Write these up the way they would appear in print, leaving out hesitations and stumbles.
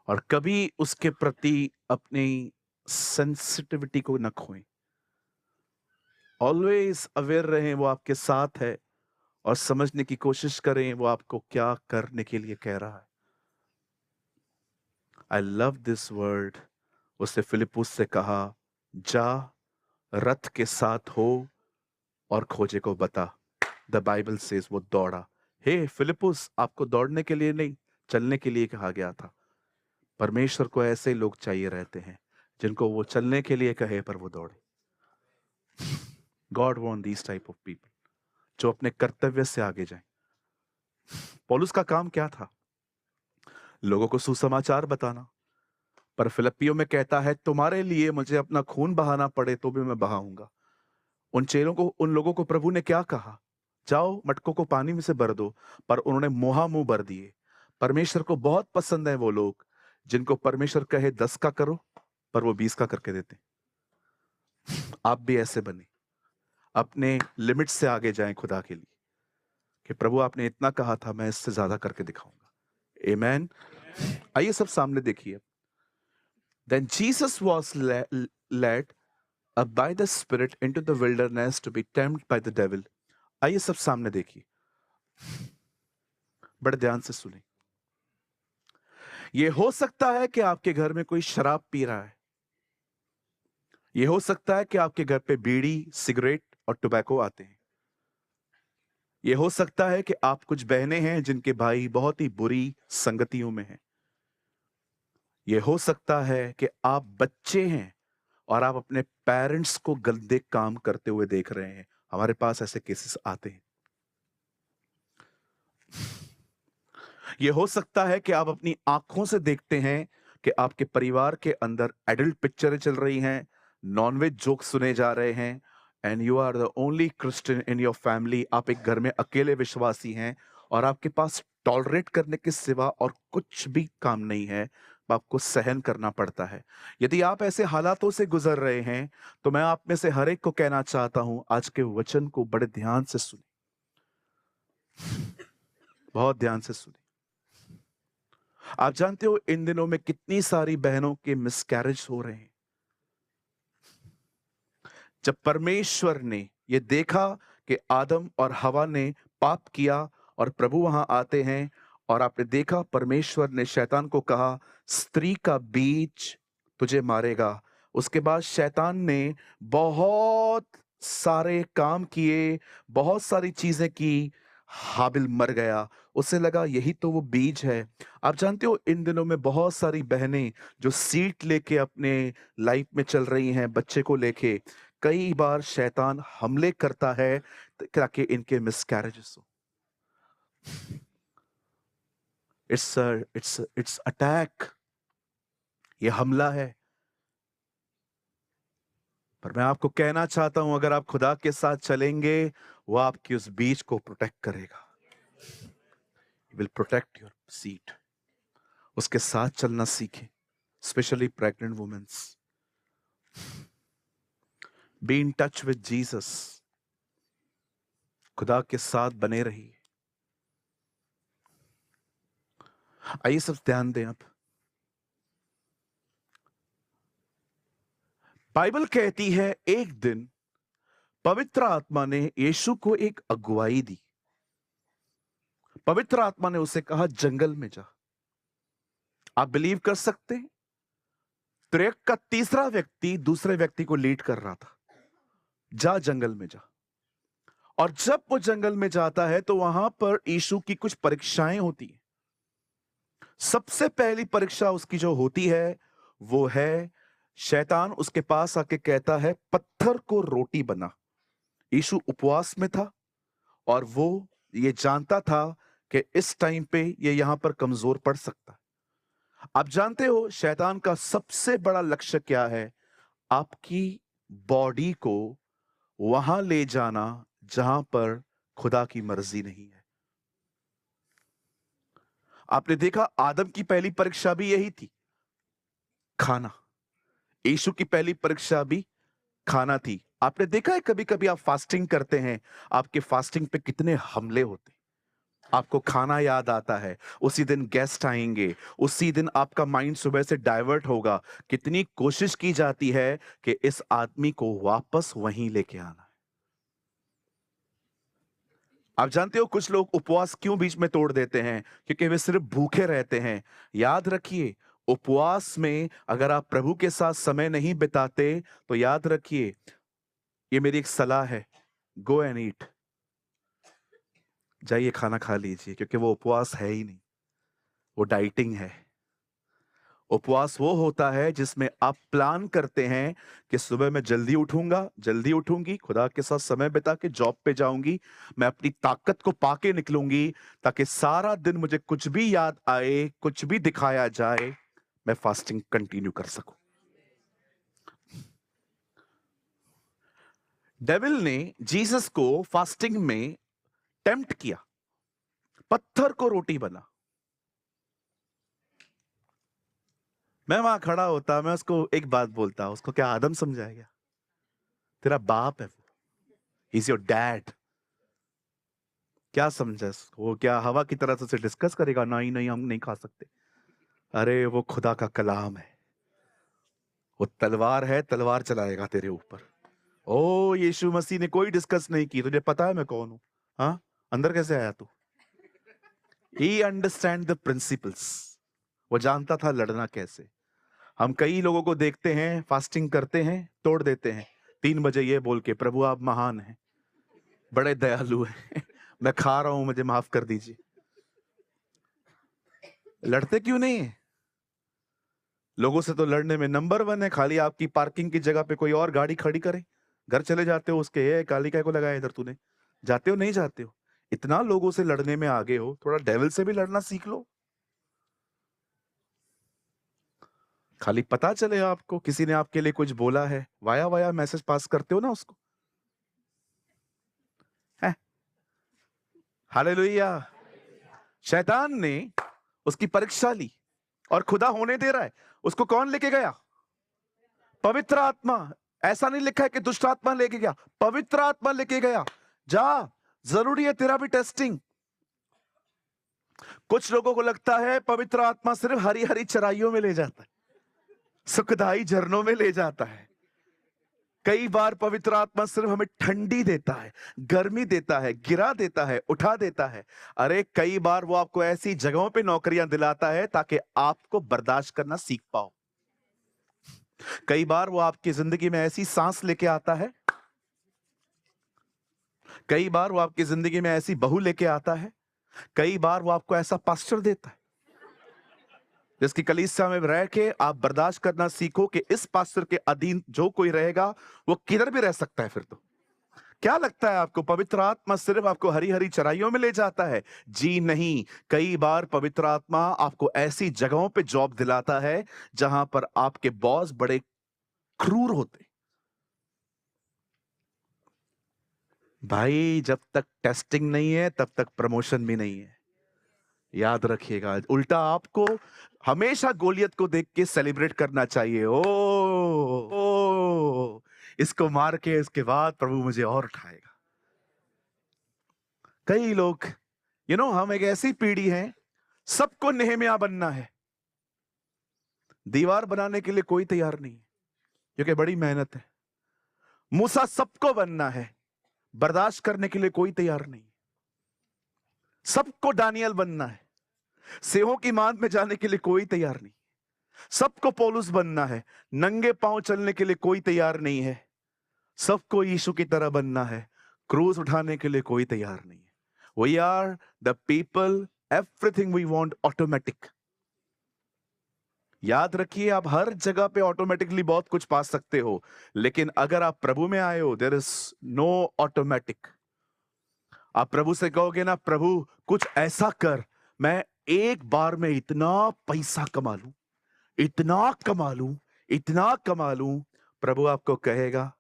और कभी उसके प्रति अपनी सेंसिटिविटी को न खोएं। ऑलवेज अवेयर रहें वो आपके साथ है, और समझने की कोशिश करें वो आपको क्या करने के लिए कह रहा है। I love this word. उसने फिलिपुस से कहा, जा, रथ के साथ हो और खोजे को बता। द बाइबल सेज वो दौड़ा। हे फिलिपुस, आपको दौड़ने के लिए नहीं, चलने के लिए कहा गया था। परमेश्वर को ऐसे लोग चाहिए रहते हैं जिनको वो चलने के लिए कहे पर वो दौड़े। God want these type of people जो अपने कर्तव्य से आगे जाएं। पौलुस का काम क्या था? लोगों को सुसमाचार बताना। पर फिलिप्पियों में कहता है, तुम्हारे लिए मुझे अपना खून बहाना पड़े तो भी मैं बहाऊंगा। उन लोगों को प्रभु ने क्या कहा? जाओ, मटकों को पानी में से भर दो। पर उन्होंने मुंह भर दिए। परमेश्वर को बहुत पसंद है वो लोग जिनको परमेश्वर कहे 10 का करो पर वो 20 का करके देते। आप भी ऐसे बने, अपने लिमिट से आगे जाएं खुदा के लिए, कि प्रभु आपने इतना कहा था, मैं इससे ज्यादा करके दिखाऊंगा। आमेन। आइए सब सामने देखिए। Then Jesus was led up by the Spirit into the wilderness to be tempted by the devil. आइए सब सामने देखिए, बड़े ध्यान से सुने। ये हो सकता है कि आपके घर में कोई शराब पी रहा है। ये हो सकता है कि आपके घर पे बीड़ी, सिगरेट और टोबैको आते हैं। ये हो सकता है कि आप कुछ बहनें हैं जिनके भाई बहुत ही बुरी संगतियों में हैं। ये हो सकता है कि आप बच्चे हैं और आप अपने पेरेंट्स को गंदे काम करते हुए देख रहे हैं। हमारे पास ऐसे केसेस आते हैं। ये हो सकता है कि आप अपनी आंखों से देखते हैं कि आपके परिवार के अंदर एडल्ट पिक्चरें चल रही हैं, नॉनवेज जोक सुने जा रहे हैं, and you are the only Christian in your family. आप एक घर में अकेले विश्वासी हैं और आपके पास टॉलरेट करने के सिवा और कुछ भी काम नहीं है। आपको सहन करना पड़ता है। यदि आप ऐसे हालातों से गुजर रहे हैं तो मैं आप में से हर एक को कहना चाहता हूं, आज के वचन को बड़े ध्यान से सुने, बहुत ध्यान से सुने। आप जानते हो इन दिनों में कितनी सारी बहनों के मिसकैरेज हो रहे हैं। जब परमेश्वर ने ये देखा कि आदम और हवा ने पाप किया और प्रभु वहां आते हैं, और आपने देखा परमेश्वर ने शैतान को कहा, स्त्री का बीज तुझे मारेगा। उसके बाद शैतान ने बहुत सारे काम किए, बहुत सारी चीजें की। हाबिल मर गया। उसे लगा यही तो वो बीज है। आप जानते हो इन दिनों में बहुत सारी बहनें जो सीट लेके अपने लाइफ में चल रही हैं, बच्चे को लेके, कई बार शैतान हमले करता है ताकि इनके मिसकैरेजेस हो। It's attack. ये हमला है। पर मैं आपको कहना चाहता हूं, अगर आप खुदा के साथ चलेंगे, वो आपकी उस बीज को प्रोटेक्ट करेगा। Will protect your seed. उसके साथ चलना सीखें, specially pregnant women's. Be in touch with Jesus. खुदा के साथ बने रहिए। आइए सब ध्यान दें। अब बाइबल कहती है एक दिन पवित्र आत्मा ने यीशु को एक अगुवाई दी। पवित्र आत्मा ने उसे कहा, जंगल में जा। आप बिलीव कर सकते हैं, ट्रैक का तीसरा व्यक्ति दूसरे व्यक्ति को लीड कर रहा था, जा जंगल में जा। और जब वो जंगल में जाता है तो वहां पर यीशु की कुछ परीक्षाएं होती हैं। सबसे पहली परीक्षा उसकी जो होती है वो है, शैतान उसके पास आके कहता है, पत्थर को रोटी बना। यीशु उपवास में था और वो ये जानता था कि इस टाइम पे ये यहां पर कमजोर पड़ सकता है। आप जानते हो शैतान का सबसे बड़ा लक्ष्य क्या है? आपकी बॉडी को वहां ले जाना जहां पर खुदा की मर्जी नहीं है। आपने देखा आदम की पहली परीक्षा भी यही थी, खाना। यीशु की पहली परीक्षा भी खाना थी। आपने देखा है कभी कभी आप फास्टिंग करते हैं, आपके फास्टिंग पे कितने हमले होते हैं। आपको खाना याद आता है, उसी दिन गेस्ट आएंगे, उसी दिन आपका माइंड सुबह से डाइवर्ट होगा। कितनी कोशिश की जाती है कि इस आदमी को वापस वहीं लेके आना है। आप जानते हो कुछ लोग उपवास क्यों बीच में तोड़ देते हैं? क्योंकि वे सिर्फ भूखे रहते हैं। याद रखिए, उपवास में अगर आप प्रभु के साथ समय नहीं बिताते तो याद रखिए, ये मेरी एक सलाह है, गो एंड ईट, जाइए खाना खा लीजिए, क्योंकि वो उपवास है ही नहीं, वो डाइटिंग है। उपवास वो होता है जिसमें आप प्लान करते हैं कि सुबह मैं जल्दी उठूंगा, जल्दी उठूंगी, खुदा के साथ समय बिता के जॉब पे जाऊंगी, मैं अपनी ताकत को पाके निकलूंगी, ताकि सारा दिन मुझे कुछ भी याद आए, कुछ भी दिखाया जाए, मैं फास्टिंग कंटिन्यू कर सकूं। डेविल ने जीसस को फास्टिंग में टेम्प्ट किया, पत्थर को रोटी बना। मैं वहां खड़ा होता, मैं उसको एक बात बोलता, उसको क्या आदम समझाएगा? तेरा बाप है वो, इज योर डैड। क्या समझा इसको? वो क्या हवा की तरह से उसे डिस्कस करेगा? नहीं नहीं, हम नहीं खा सकते। अरे वो खुदा का कलाम है, वो तलवार है, तलवार चलाएगा तेरे ऊपर। ओ यीशु मसीह ने कोई डिस्कस नहीं की, तुझे पता है मैं कौन हूं? हाँ, अंदर कैसे आया तू? ही अंडरस्टैंड द प्रिंसिपल्स, वो जानता था लड़ना कैसे। हम कई लोगों को देखते हैं फास्टिंग करते हैं, तोड़ देते हैं 3 बजे ये बोल के, प्रभु आप महान हैं, बड़े दयालु हैं, मैं खा रहा हूं, मुझे माफ कर दीजिए। लड़ते क्यों नहीं है? लोगों से तो लड़ने में नंबर 1 है। खाली आपकी पार्किंग की जगह पे कोई और गाड़ी खड़ी करे, घर चले जाते हो उसके, ये काली काय को लगाया इधर तूने? जाते हो नहीं जाते हो? इतना लोगों से लड़ने में आगे हो, थोड़ा डेविल से भी लड़ना सीख लो। खाली पता चले आपको किसी ने आपके लिए कुछ बोला है, वाया वाया मैसेज पास करते हो ना उसको, है? हालेलुया। शैतान ने उसकी परीक्षा ली और खुदा होने दे रहा है। उसको कौन लेके गया? पवित्र आत्मा। ऐसा नहीं लिखा है कि दुष्ट आत्मा लेके गया, पवित्र आत्मा लेके गया। जा, जरूरी है तेरा भी टेस्टिंग। कुछ लोगों को लगता है पवित्र आत्मा सिर्फ हरी हरी चराइयों में ले जाता है, सुखदाई झरनों में ले जाता है। कई बार पवित्र आत्मा सिर्फ हमें ठंडी देता है, गर्मी देता है, गिरा देता है, उठा देता है। अरे कई बार वो आपको ऐसी जगहों पे नौकरियां दिलाता है ताकि आपको बर्दाश्त करना सीख पाओ। कई बार वो आपकी जिंदगी में ऐसी सांस लेके आता है, कई बार वो आपकी जिंदगी में ऐसी बहू लेके आता है, कई बार वो आपको ऐसा पास्टर देता है जिसकी कलीसिया में रह के आप बर्दाश्त करना सीखो कि इस पास्टर के अधीन जो कोई रहेगा वो किधर भी रह सकता है। फिर तो क्या लगता है आपको पवित्र आत्मा सिर्फ आपको हरी हरी चराइयों में ले जाता है? जी नहीं, कई बार पवित्र आत्मा आपको ऐसी जगहों पे जॉब दिलाता है जहां पर आपके बॉस बड़े क्रूर होते। भाई जब तक टेस्टिंग नहीं है तब तक प्रमोशन भी नहीं है, याद रखिएगा। उल्टा आपको हमेशा गोलियत को देख के सेलिब्रेट करना चाहिए। ओ इसको मार के इसके बाद प्रभु मुझे और उठाएगा। कई लोग हम एक ऐसी पीढ़ी है, सबको नेहमिया बनना है। दीवार बनाने के लिए कोई तैयार नहीं, क्योंकि बड़ी मेहनत है। मूसा सबको बनना है, बर्दाश्त करने के लिए कोई तैयार नहीं। सबको दानियल बनना है, सिंहों की मांद में जाने के लिए कोई तैयार नहीं। सबको पौलुस बनना है, नंगे पांव चलने के लिए कोई तैयार नहीं है। सबको यीशु की तरह बनना है, क्रूस उठाने के लिए कोई तैयार नहीं है। We are the people, everything we want automatic. याद रखिए, आप हर जगह पे ऑटोमेटिकली बहुत कुछ पा सकते हो, लेकिन अगर आप प्रभु में आए हो, देयर इज नो ऑटोमेटिक। आप प्रभु से कहोगे ना, प्रभु कुछ ऐसा कर, मैं एक बार में इतना पैसा कमा लूं, इतना कमा लूं, इतना कमा लूं। प्रभु आपको कहेगा,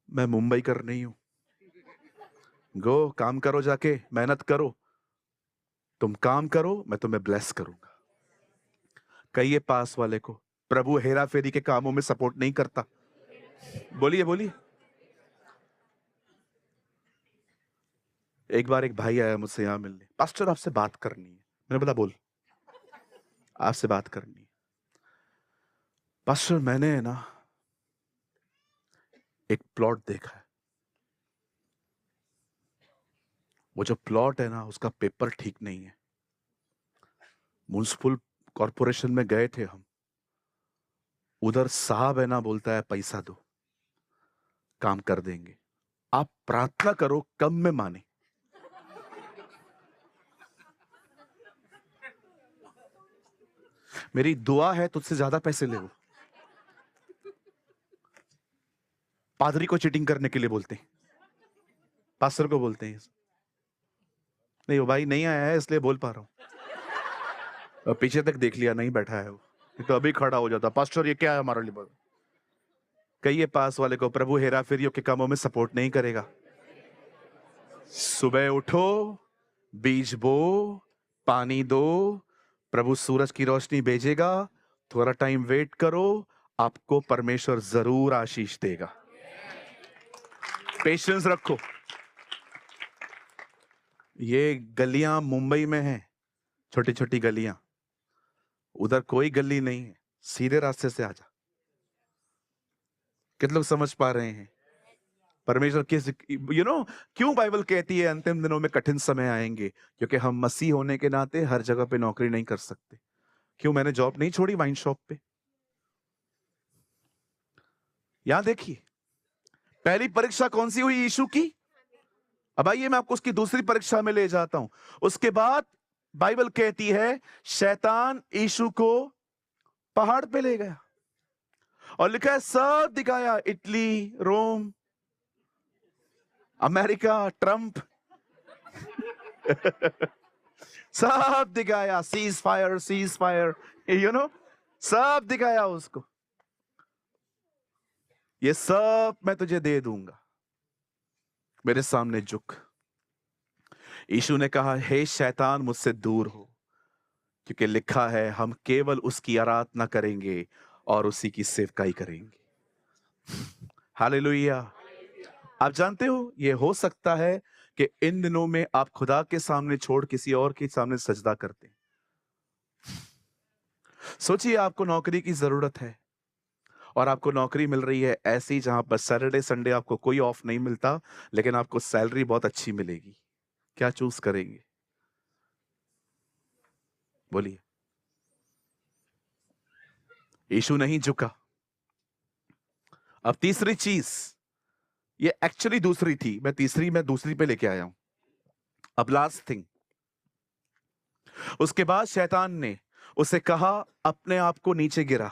मैं मुंबई कर नहीं हूं, गो काम करो, जाके मेहनत करो, तुम काम करो, मैं तुम्हें ब्लेस करूंगा। कहिए पास वाले को, प्रभु हेरा फेरी के कामों में सपोर्ट नहीं करता। बोलिए बोलिए। एक बार एक भाई आया मुझसे यहाँ मिलने, पास्टर आपसे बात करनी है। मैंने बोला बोल, आपसे बात करनी है। पास्टर मैंने ना एक प्लॉट देखा है, वो जो प्लॉट है ना उसका पेपर ठीक नहीं है। म्युनिसिपल कॉर्पोरेशन में गए थे हम, उधर साहब है ना बोलता है पैसा दो, काम कर देंगे, आप प्रार्थना करो कम में माने। मेरी दुआ है तुझसे ज्यादा पैसे ले वो। पादरी को चीटिंग करने के लिए बोलते हैं, पास्टर को बोलते हैं। नहीं वो भाई नहीं आया है इसलिए बोल पा रहा हूं। और पीछे तक देख लिया, नहीं बैठा है वो, तो अभी खड़ा हो जाता, पास्टर ये क्या है हमारे लिए। कहिए पास वाले को, प्रभु हेरा फेरियों के कामों में सपोर्ट नहीं करेगा। सुबह उठो, बीज बो, पानी दो, प्रभु सूरज की रोशनी भेजेगा, थोड़ा टाइम वेट करो, आपको परमेश्वर जरूर आशीष देगा। पेशेंस रखो। ये गलियां मुंबई में हैं, छोटी छोटी गलियां, उधर कोई गली नहीं है, सीधे रास्ते से आजा। कितने लोग समझ पा रहे हैं? परमेश्वर किस क्यों बाइबल कहती है अंतिम दिनों में कठिन समय आएंगे? क्योंकि हम मसीह होने के नाते हर जगह पे नौकरी नहीं कर सकते। क्यों मैंने जॉब नहीं छोड़ी वाइन शॉप पे? यहां देखिए, पहली परीक्षा कौन सी हुई यीशु की? अब आइए मैं आपको उसकी दूसरी परीक्षा में ले जाता हूं। उसके बाद बाइबल कहती है शैतान यीशु को पहाड़ पे ले गया और लिखा है सब दिखाया, इटली, रोम, अमेरिका, ट्रंप, सब दिखाया, सीज फायर, सब दिखाया उसको, ये सब मैं तुझे दे दूंगा, मेरे सामने झुक। यीशु ने कहा हे शैतान मुझसे दूर हो, क्योंकि लिखा है हम केवल उसकी आराधना करेंगे और उसी की सेवकाई करेंगे। हालेलुया। आप जानते हो ये हो सकता है कि इन दिनों में आप खुदा के सामने छोड़ किसी और के सामने सजदा करते हैं। सोचिए आपको नौकरी की जरूरत है और आपको नौकरी मिल रही है ऐसी जहां पर सैटरडे संडे आपको कोई ऑफ नहीं मिलता, लेकिन आपको सैलरी बहुत अच्छी मिलेगी। क्या चूज करेंगे? बोलिए। यीशु नहीं झुका। अब तीसरी चीज, ये एक्चुअली दूसरी थी, मैं दूसरी पे लेके आया हूं। अब लास्ट थिंग, उसके बाद शैतान ने उसे कहा अपने आप को नीचे गिरा।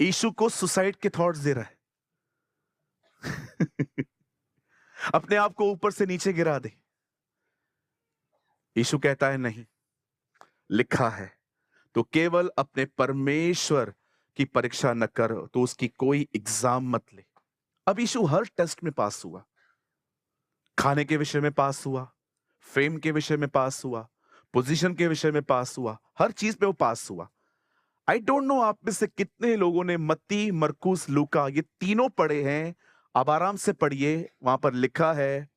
यीशु को सुसाइड के थॉट्स दे रहा है। अपने आप को ऊपर से नीचे गिरा दे। यीशु कहता है नहीं, लिखा है तो केवल अपने परमेश्वर की परीक्षा न कर, तो उसकी कोई एग्जाम मत ले। अब यीशु हर टेस्ट में पास हुआ, खाने के विषय में पास हुआ, फेम के विषय में पास हुआ, पोजीशन के विषय में पास हुआ, हर चीज पे वो पास हुआ। आई डोंट नो आप में से कितने लोगों ने मत्ती, मरकुस, लूका ये तीनों पढ़े हैं। आप आराम से पढ़िए, वहां पर लिखा है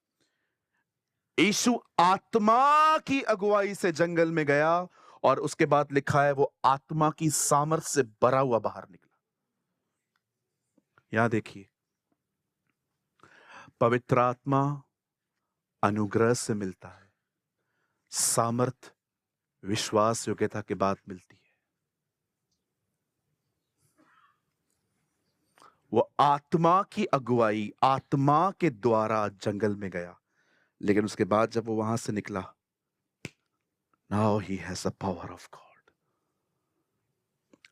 यीशु आत्मा की अगुवाई से जंगल में गया और उसके बाद लिखा है वो आत्मा की सामर्थ्य से भरा हुआ बाहर निकला। यहां देखिए, पवित्र आत्मा अनुग्रह से मिलता है, सामर्थ विश्वास योग्यता के बाद मिलती है। वो आत्मा की अगुवाई, आत्मा के द्वारा जंगल में गया, लेकिन उसके बाद जब वो वहां से निकला, now he has the power of God.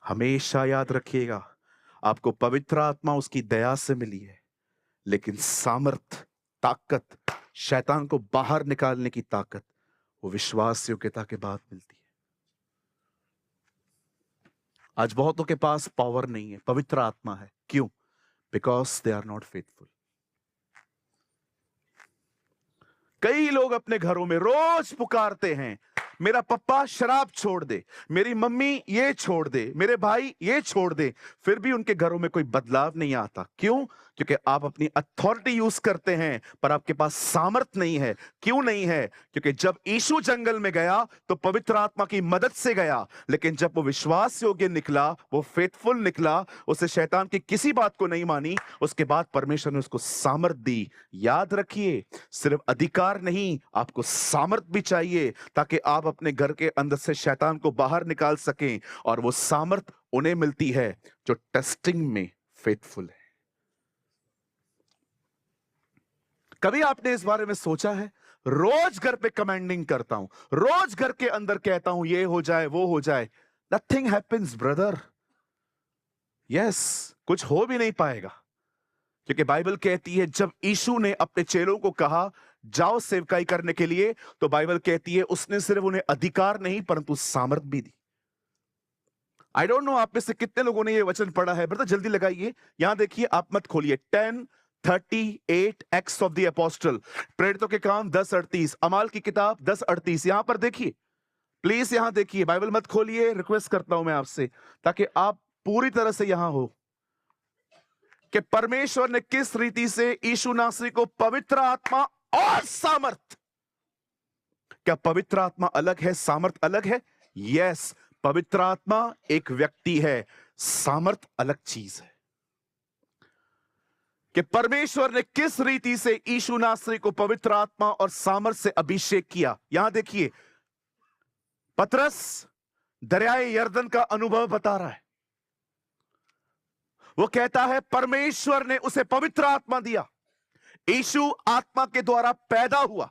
हमेशा याद रखिएगा, आपको पवित्र आत्मा उसकी दया से मिली है, लेकिन सामर्थ, ताकत, शैतान को बाहर निकालने की ताकत वो विश्वास योग्यता के बाद मिलती है। आज बहुतों के पास पावर नहीं है, पवित्र आत्मा है। क्यों? Because they are not faithful. कई लोग अपने घरों में रोज पुकारते हैं, मेरा पापा शराब छोड़ दे, मेरी मम्मी ये छोड़ दे, मेरे भाई ये छोड़ दे, फिर भी उनके घरों में कोई बदलाव नहीं आता। क्यों? क्योंकि आप अपनी अथॉरिटी यूज करते हैं पर आपके पास सामर्थ नहीं है। क्यों नहीं है? क्योंकि जब यीशु जंगल में गया तो पवित्र आत्मा की मदद से गया, लेकिन जब वो विश्वास योग्य निकला, वो फेथफुल निकला, उसे शैतान की किसी बात को नहीं मानी, उसके बाद परमेश्वर ने उसको सामर्थ दी। याद रखिए, सिर्फ अधिकार नहीं, आपको सामर्थ भी चाहिए ताकि आप अपने घर के अंदर से शैतान को बाहर निकाल सकें। और वो सामर्थ उन्हें मिलती है जो टेस्टिंग में फेथफुल है। कभी आपने इस बारे में सोचा है? रोज घर पे कमांडिंग करता हूं, रोज घर के अंदर कहता हूं ये हो जाए वो हो जाए, नथिंग हैपेंस ब्रदर। यस, कुछ हो भी नहीं पाएगा, क्योंकि बाइबल कहती है जब यीशु ने अपने चेलों को कहा जाओ सेवकाई करने के लिए, तो बाइबल कहती है उसने सिर्फ उन्हें अधिकार नहीं परंतु सामर्थ भी दी। आई डोंट नो आप में से कितने लोगों ने ये वचन पढ़ा है। ब्रदर जल्दी लगाइए, यहां देखिए, आप मत खोलिए। 10:38 एक्ट्स ऑफ द अपोस्टल, प्रेरितों के काम 10:38, अमाल की किताब 10:38, यहां पर देखिए प्लीज, यहां देखिए, बाइबल मत खोलिए, रिक्वेस्ट करता हूं मैं आपसे, ताकि आप पूरी तरह से यहां हो कि परमेश्वर ने किस रीति से यीशु नासरी को पवित्र आत्मा और सामर्थ। क्या पवित्र आत्मा अलग है, सामर्थ अलग है? यस, पवित्र आत्मा एक व्यक्ति है, सामर्थ अलग चीज है। कि परमेश्वर ने किस रीति से यीशु नासरी को पवित्र आत्मा और सामर्थ से अभिषेक किया। यहां देखिए, पतरस दरियाए यरदन का अनुभव बता रहा है। वो कहता है परमेश्वर ने उसे पवित्र आत्मा दिया, यीशु आत्मा के द्वारा पैदा हुआ,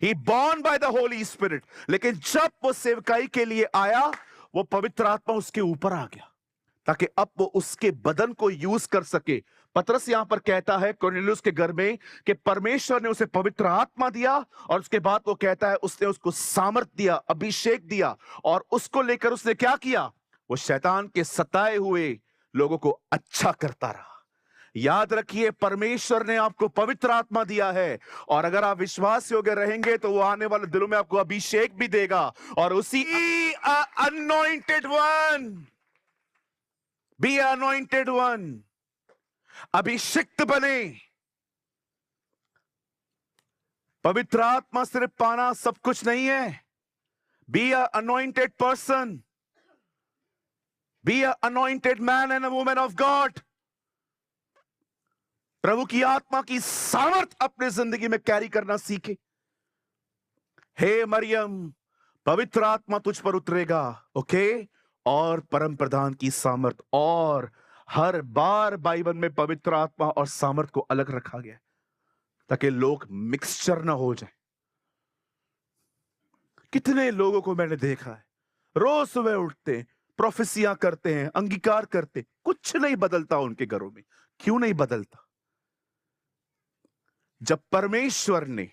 he born by the holy spirit. लेकिन जब वो सेवकाई के लिए आया, वो पवित्र आत्मा उसके ऊपर आ गया ताकि अब वो उसके बदन को यूज कर सके। पतरस यहां पर कहता है कुरनेलियुस के घर में कि परमेश्वर ने उसे पवित्र आत्मा दिया, और उसके बाद वो कहता है उसने उसको सामर्थ दिया, अभिषेक दिया, और उसको लेकर उसने क्या किया? वो शैतान के सताए हुए लोगों को अच्छा करता रहा। याद रखिए, परमेश्वर ने आपको पवित्र आत्मा दिया है, और अगर आप विश्वास योग्य रहेंगे तो वो आने वाले दिनों में आपको अभिषेक भी देगा, और उसी anointed one, be anointed one, अभिषिक्त बने। पवित्र आत्मा सिर्फ पाना सब कुछ नहीं है। Be a anointed person, be a anointed man and a woman of God. प्रभु की आत्मा की सामर्थ अपने जिंदगी में कैरी करना सीखे। हे मरियम, पवित्र आत्मा तुझ पर उतरेगा, ओके? और परम प्रधान की सामर्थ, और हर बार बाइबल में पवित्र आत्मा और सामर्थ को अलग रखा गया ताकि लोग मिक्सचर ना हो जाए। कितने लोगों को मैंने देखा है, रोज सुबह उठते हैं, प्रोफेसियां करते हैं, अंगीकार करते, कुछ नहीं बदलता उनके घरों में। क्यों नहीं बदलता? जब परमेश्वर ने